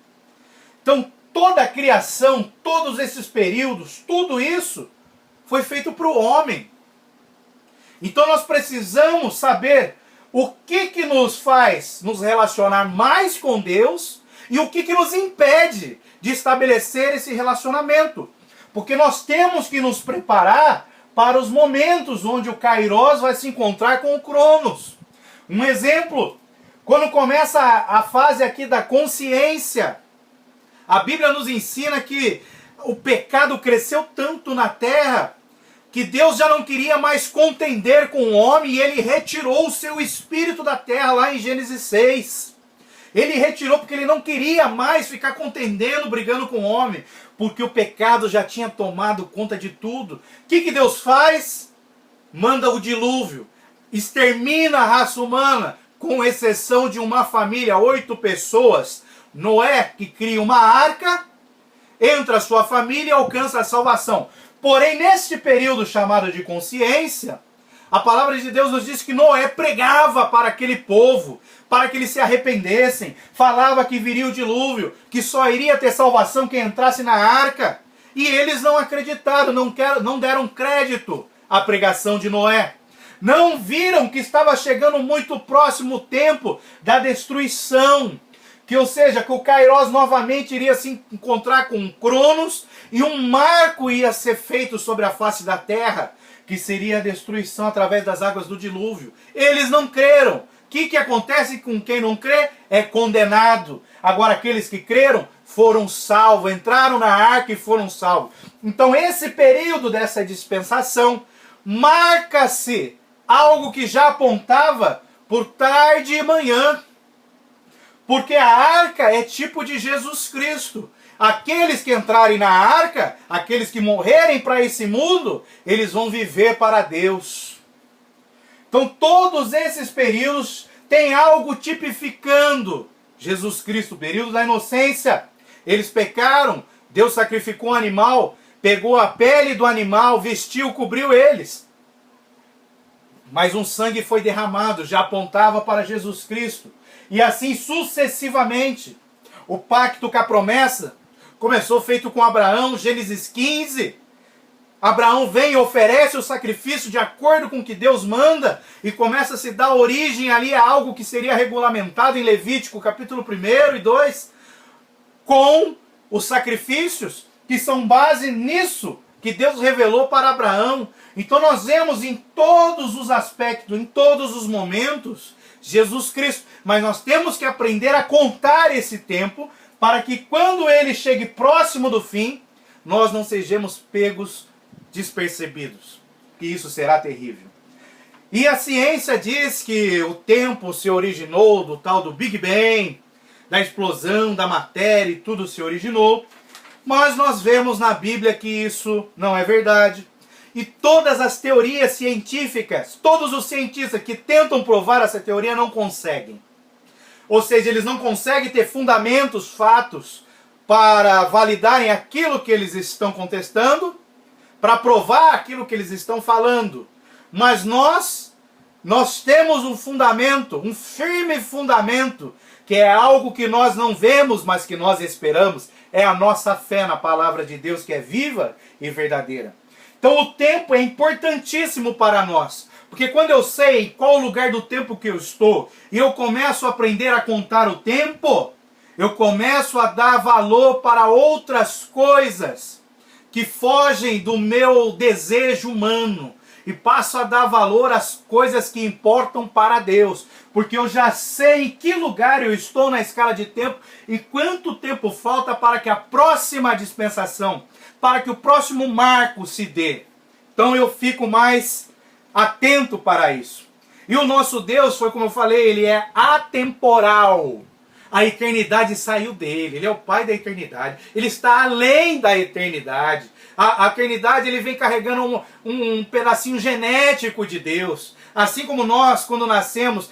Então, toda a criação, todos esses períodos, tudo isso foi feito para o homem. Então nós precisamos saber o que nos faz nos relacionar mais com Deus e o que nos impede de estabelecer esse relacionamento. Porque nós temos que nos preparar para os momentos onde o Kairos vai se encontrar com o Cronos. Um exemplo, quando começa a fase aqui da consciência, a Bíblia nos ensina que o pecado cresceu tanto na terra que Deus já não queria mais contender com o homem e ele retirou o seu espírito da terra lá em Gênesis 6. Ele retirou porque ele não queria mais ficar contendendo, brigando com o homem, porque o pecado já tinha tomado conta de tudo. O que Deus faz? Manda o dilúvio, extermina a raça humana, com exceção de uma família, 8 pessoas. Noé, que cria uma arca, entra a sua família e alcança a salvação. Porém, neste período chamado de consciência, a palavra de Deus nos diz que Noé pregava para aquele povo, para que eles se arrependessem, falava que viria o dilúvio, que só iria ter salvação quem entrasse na arca. E eles não acreditaram, não deram crédito à pregação de Noé. Não viram que estava chegando muito próximo o tempo da destruição. Ou seja, que o Kairos novamente iria se encontrar com Cronos e um marco ia ser feito sobre a face da terra, que seria a destruição através das águas do dilúvio. Eles não creram. O que acontece com quem não crê? É condenado. Agora aqueles que creram foram salvos, entraram na arca e foram salvos. Então esse período dessa dispensação marca-se algo que já apontava por tarde e manhã. Porque a arca é tipo de Jesus Cristo. Aqueles que entrarem na arca, aqueles que morrerem para esse mundo, eles vão viver para Deus. Então todos esses períodos têm algo tipificando Jesus Cristo. O período da inocência, eles pecaram, Deus sacrificou um animal, pegou a pele do animal, vestiu, cobriu eles. Mas um sangue foi derramado, já apontava para Jesus Cristo. E assim sucessivamente. O pacto com a promessa começou feito com Abraão, Gênesis 15. Abraão vem e oferece o sacrifício de acordo com o que Deus manda e começa a se dar origem ali a algo que seria regulamentado em Levítico, capítulo 1 e 2, com os sacrifícios que são base nisso que Deus revelou para Abraão. Então nós vemos em todos os aspectos, em todos os momentos, Jesus Cristo. Mas nós temos que aprender a contar esse tempo para que quando ele chegue próximo do fim, nós não sejamos pegos despercebidos. Que isso será terrível. E a ciência diz que o tempo se originou do tal do Big Bang, da explosão da matéria e tudo se originou. Mas nós vemos na Bíblia que isso não é verdade. E todas as teorias científicas, todos os cientistas que tentam provar essa teoria não conseguem. Ou seja, eles não conseguem ter fundamentos, fatos, para validarem aquilo que eles estão contestando, para provar aquilo que eles estão falando. Mas nós temos um fundamento, um firme fundamento, que é algo que nós não vemos, mas que nós esperamos. É a nossa fé na palavra de Deus, que é viva e verdadeira. Então o tempo é importantíssimo para nós. Porque quando eu sei qual o lugar do tempo que eu estou, e eu começo a aprender a contar o tempo, eu começo a dar valor para outras coisas que fogem do meu desejo humano. E passo a dar valor às coisas que importam para Deus. Porque eu já sei em que lugar eu estou na escala de tempo e quanto tempo falta para que a próxima dispensação, para que o próximo marco se dê. Então eu fico mais atento para isso. E o nosso Deus, foi como eu falei, ele é atemporal. A eternidade saiu dele, ele é o Pai da eternidade. Ele está além da eternidade. A eternidade, ele vem carregando um pedacinho genético de Deus. Assim como nós, quando nascemos,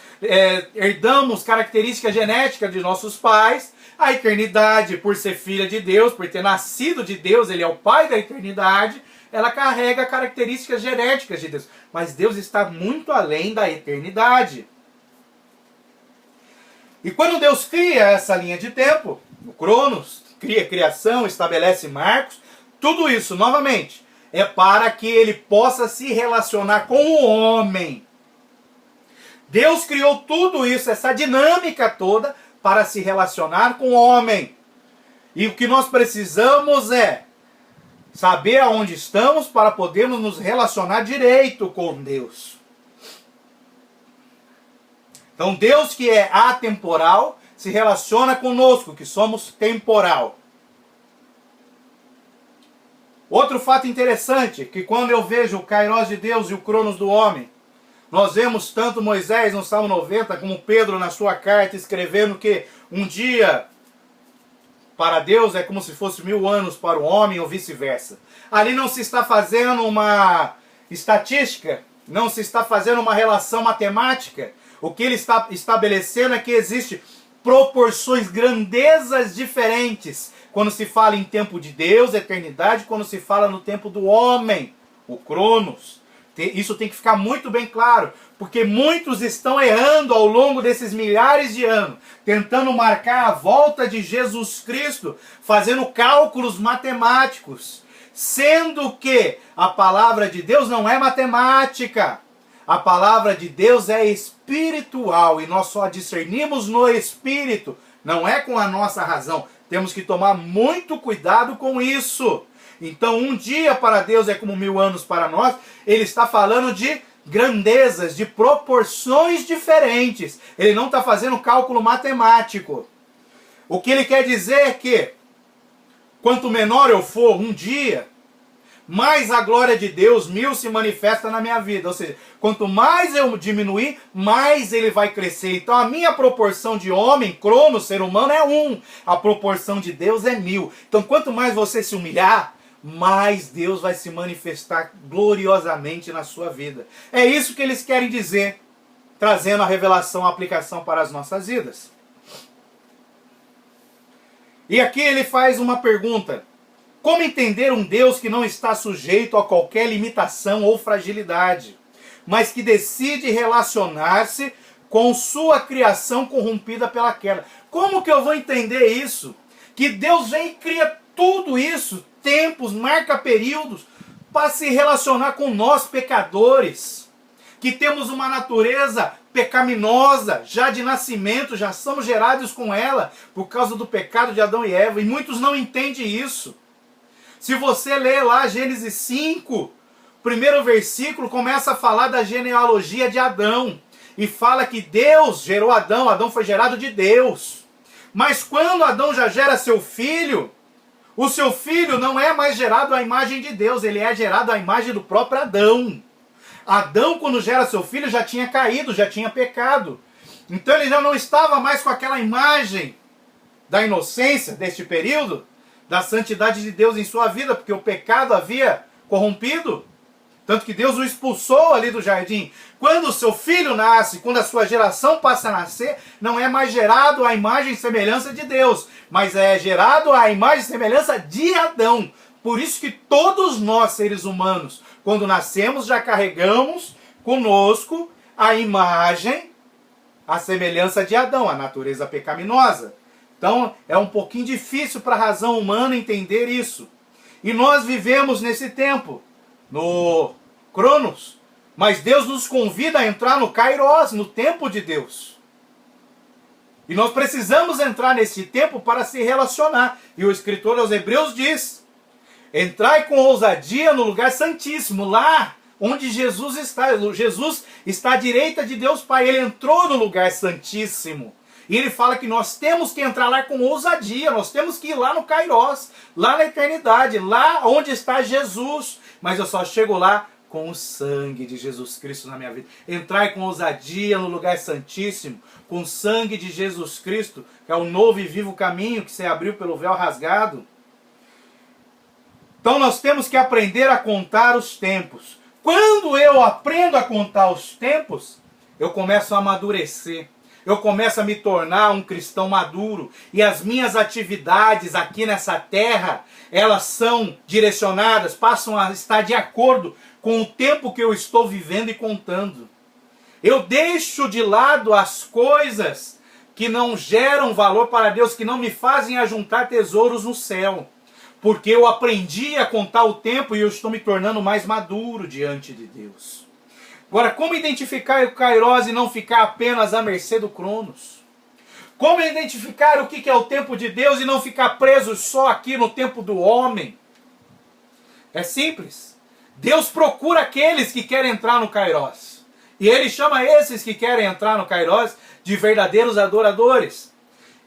herdamos características genéticas de nossos pais, a eternidade, por ser filha de Deus, por ter nascido de Deus, ele é o Pai da eternidade, ela carrega características genéticas de Deus. Mas Deus está muito além da eternidade. E quando Deus cria essa linha de tempo, o Cronos, cria criação, estabelece marcos, tudo isso, novamente, é para que ele possa se relacionar com o homem. Deus criou tudo isso, essa dinâmica toda, para se relacionar com o homem. E o que nós precisamos é saber aonde estamos para podermos nos relacionar direito com Deus. Então Deus, que é atemporal, se relaciona conosco, que somos temporal. Outro fato interessante, que quando eu vejo o Kairos de Deus e o Cronos do homem, nós vemos tanto Moisés no Salmo 90, como Pedro na sua carta, escrevendo que um dia para Deus é como se fosse 1000 anos para o homem, ou vice-versa. Ali não se está fazendo uma estatística, não se está fazendo uma relação matemática. O que ele está estabelecendo é que existe proporções, grandezas diferentes quando se fala em tempo de Deus, eternidade, quando se fala no tempo do homem, o Cronos. Isso tem que ficar muito bem claro, porque muitos estão errando ao longo desses milhares de anos, tentando marcar a volta de Jesus Cristo, fazendo cálculos matemáticos, sendo que a palavra de Deus não é matemática. A palavra de Deus é espiritual e nós só discernimos no espírito, não é com a nossa razão. Temos que tomar muito cuidado com isso. Então, um dia para Deus é como 1000 anos para nós. Ele está falando de grandezas, de proporções diferentes. Ele não está fazendo cálculo matemático. O que ele quer dizer é que, quanto menor eu for um dia, mais a glória de Deus 1000 se manifesta na minha vida. Ou seja, quanto mais eu diminuir, mais ele vai crescer. Então a minha proporção de homem, Cronos, ser humano, é 1. A proporção de Deus é 1000. Então quanto mais você se humilhar, mais Deus vai se manifestar gloriosamente na sua vida. É isso que eles querem dizer, trazendo a revelação, a aplicação para as nossas vidas. E aqui ele faz uma pergunta. Como entender um Deus que não está sujeito a qualquer limitação ou fragilidade, mas que decide relacionar-se com sua criação corrompida pela queda? Como que eu vou entender isso? Que Deus vem e cria tudo isso, tempos, marca períodos, para se relacionar com nós pecadores, que temos uma natureza pecaminosa, já de nascimento, já somos gerados com ela, por causa do pecado de Adão e Eva, e muitos não entendem isso. Se você ler lá Gênesis 5, primeiro versículo começa a falar da genealogia de Adão, e fala que Deus gerou Adão, Adão foi gerado de Deus. Mas quando Adão já gera seu filho, o seu filho não é mais gerado à imagem de Deus, ele é gerado à imagem do próprio Adão. Adão, quando gera seu filho, já tinha caído, já tinha pecado. Então ele já não estava mais com aquela imagem da inocência deste período, da santidade de Deus em sua vida, porque o pecado havia corrompido. Tanto que Deus o expulsou ali do jardim. Quando o seu filho nasce, quando a sua geração passa a nascer, não é mais gerado à imagem e semelhança de Deus, mas é gerado à imagem e semelhança de Adão. Por isso que todos nós, seres humanos, quando nascemos, já carregamos conosco a imagem, a semelhança de Adão, a natureza pecaminosa. Então, é um pouquinho difícil para a razão humana entender isso. E nós vivemos nesse tempo, no Cronos, mas Deus nos convida a entrar no Kairos, no tempo de Deus. E nós precisamos entrar nesse tempo para se relacionar. E o escritor aos Hebreus diz: entrai com ousadia no lugar santíssimo, lá onde Jesus está. Jesus está à direita de Deus Pai, ele entrou no lugar santíssimo. E ele fala que nós temos que entrar lá com ousadia, nós temos que ir lá no Kairos, lá na eternidade, lá onde está Jesus. Mas eu só chego lá com o sangue de Jesus Cristo na minha vida. Entrai com ousadia no lugar santíssimo, com o sangue de Jesus Cristo, que é o novo e vivo caminho que se abriu pelo véu rasgado. Então nós temos que aprender a contar os tempos. Quando eu aprendo a contar os tempos, eu começo a amadurecer. Eu começo a me tornar um cristão maduro. E as minhas atividades aqui nessa terra, elas são direcionadas, passam a estar de acordo com o tempo que eu estou vivendo e contando. Eu deixo de lado as coisas que não geram valor para Deus, que não me fazem ajuntar tesouros no céu. Porque eu aprendi a contar o tempo e eu estou me tornando mais maduro diante de Deus. Agora, como identificar o Kairos e não ficar apenas à mercê do Cronos? Como identificar o que é o tempo de Deus e não ficar preso só aqui no tempo do homem? É simples. Deus procura aqueles que querem entrar no Kairos. E ele chama esses que querem entrar no Kairos de verdadeiros adoradores.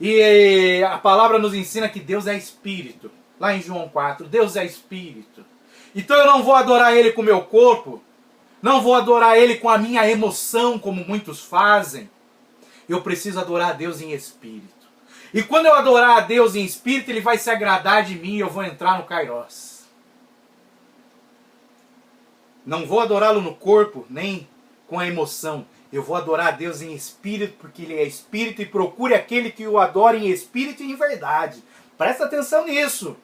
E a palavra nos ensina que Deus é Espírito. Lá em João 4, Deus é Espírito. Então eu não vou adorar Ele com o meu corpo, não vou adorar Ele com a minha emoção, como muitos fazem. Eu preciso adorar a Deus em Espírito. E quando eu adorar a Deus em Espírito, Ele vai se agradar de mim e eu vou entrar no Kairos. Não vou adorá-lo no corpo, nem com a emoção. Eu vou adorar a Deus em Espírito, porque Ele é Espírito, e procure aquele que o adore em Espírito e em verdade. Presta atenção nisso.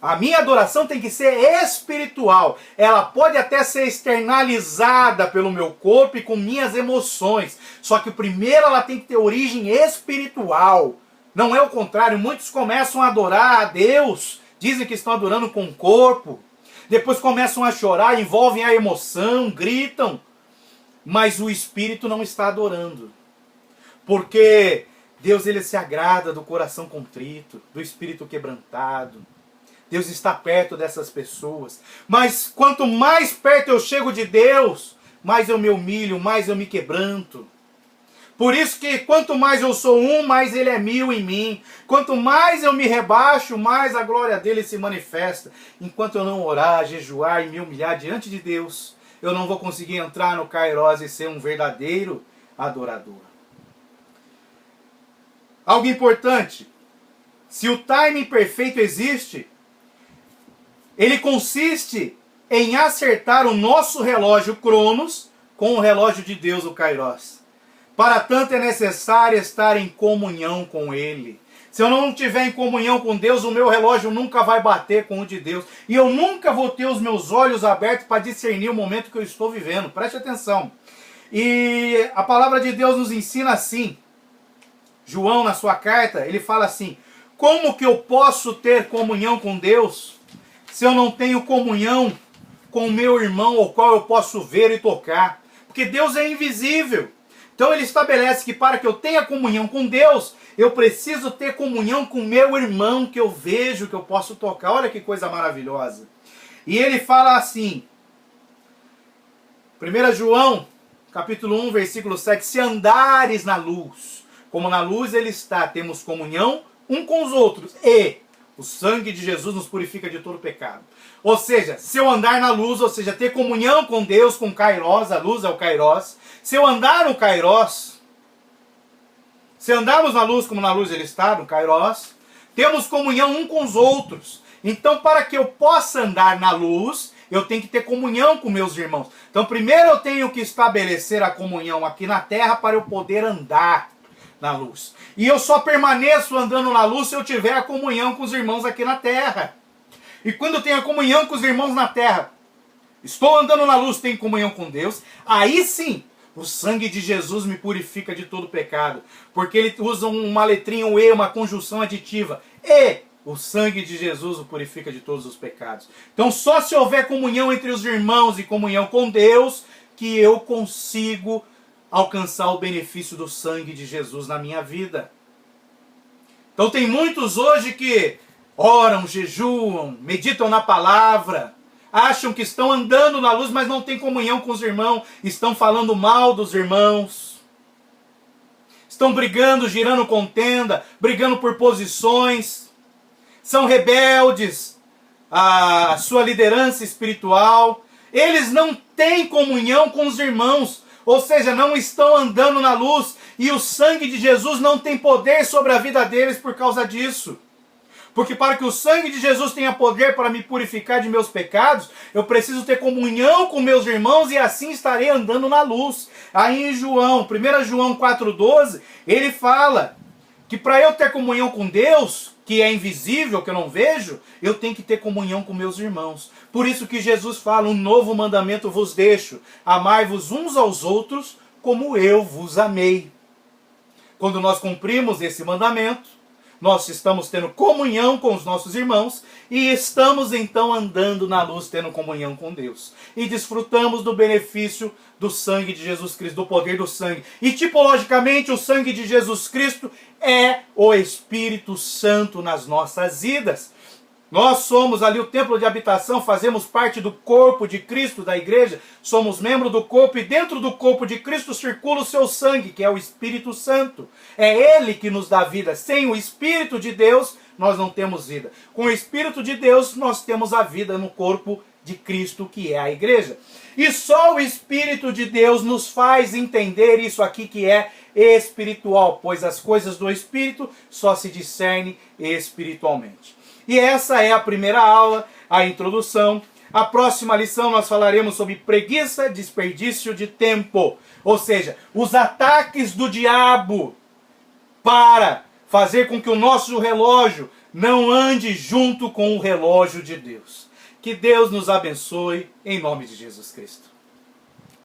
A minha adoração tem que ser espiritual. Ela pode até ser externalizada pelo meu corpo e com minhas emoções. Só que primeiro ela tem que ter origem espiritual. Não é o contrário. Muitos começam a adorar a Deus. Dizem que estão adorando com o corpo. Depois começam a chorar, envolvem a emoção, gritam. Mas o espírito não está adorando. Porque Deus, ele se agrada do coração contrito, do espírito quebrantado. Deus está perto dessas pessoas. Mas quanto mais perto eu chego de Deus, mais eu me humilho, mais eu me quebranto. Por isso que quanto mais eu sou um, mais Ele é mil em mim. Quanto mais eu me rebaixo, mais a glória dele se manifesta. Enquanto eu não orar, jejuar e me humilhar diante de Deus, eu não vou conseguir entrar no Kairos e ser um verdadeiro adorador. Algo importante. Se o timing perfeito existe, ele consiste em acertar o nosso relógio Cronos com o relógio de Deus, o Kairos. Para tanto é necessário estar em comunhão com Ele. Se eu não estiver em comunhão com Deus, o meu relógio nunca vai bater com o de Deus. E eu nunca vou ter os meus olhos abertos para discernir o momento que eu estou vivendo. Preste atenção. E a palavra de Deus nos ensina assim. João, na sua carta, ele fala assim: como que eu posso ter comunhão com Deus se eu não tenho comunhão com o meu irmão, ao qual eu posso ver e tocar. Porque Deus é invisível. Então ele estabelece que para que eu tenha comunhão com Deus, eu preciso ter comunhão com o meu irmão, que eu vejo, que eu posso tocar. Olha que coisa maravilhosa. E ele fala assim, 1 João, capítulo 1, versículo 7, se andares na luz, como na luz ele está, temos comunhão um com os outros, e o sangue de Jesus nos purifica de todo pecado. Ou seja, se eu andar na luz, ou seja, ter comunhão com Deus, com Kairos, a luz é o Kairos. Se eu andar no Kairos, se andarmos na luz como na luz ele está, no Kairos, temos comunhão um com os outros. Então, para que eu possa andar na luz, eu tenho que ter comunhão com meus irmãos. Então, primeiro eu tenho que estabelecer a comunhão aqui na terra para eu poder andar na luz. E eu só permaneço andando na luz se eu tiver a comunhão com os irmãos aqui na terra. E quando eu tenho a comunhão com os irmãos na terra, estou andando na luz, tenho comunhão com Deus, aí sim, o sangue de Jesus me purifica de todo pecado. Porque ele usa uma letrinha, um E, uma conjunção aditiva. E o sangue de Jesus o purifica de todos os pecados. Então só se houver comunhão entre os irmãos e comunhão com Deus, que eu consigo alcançar o benefício do sangue de Jesus na minha vida. Então tem muitos hoje que oram, jejuam, meditam na palavra, acham que estão andando na luz, mas não têm comunhão com os irmãos, estão falando mal dos irmãos, estão brigando, girando contenda, brigando por posições, são rebeldes à sua liderança espiritual, eles não têm comunhão com os irmãos, ou seja, não estão andando na luz, e o sangue de Jesus não tem poder sobre a vida deles por causa disso. Porque para que o sangue de Jesus tenha poder para me purificar de meus pecados, eu preciso ter comunhão com meus irmãos e assim estarei andando na luz. Aí em João, 1 João 4,12, ele fala que para eu ter comunhão com Deus, que é invisível, que eu não vejo, eu tenho que ter comunhão com meus irmãos. Por isso que Jesus fala, um novo mandamento vos deixo, amai-vos uns aos outros como eu vos amei. Quando nós cumprimos esse mandamento, nós estamos tendo comunhão com os nossos irmãos e estamos então andando na luz, tendo comunhão com Deus. E desfrutamos do benefício do sangue de Jesus Cristo, do poder do sangue. E tipologicamente o sangue de Jesus Cristo é o Espírito Santo nas nossas vidas. Nós somos ali o templo de habitação, fazemos parte do corpo de Cristo, da igreja, somos membro do corpo e dentro do corpo de Cristo circula o seu sangue, que é o Espírito Santo. É Ele que nos dá vida. Sem o Espírito de Deus, nós não temos vida. Com o Espírito de Deus, nós temos a vida no corpo de Cristo, que é a igreja. E só o Espírito de Deus nos faz entender isso aqui que é espiritual, pois as coisas do Espírito só se discernem espiritualmente. E essa é a primeira aula, a introdução. A próxima lição nós falaremos sobre preguiça, desperdício de tempo. Ou seja, os ataques do diabo para fazer com que o nosso relógio não ande junto com o relógio de Deus. Que Deus nos abençoe em nome de Jesus Cristo.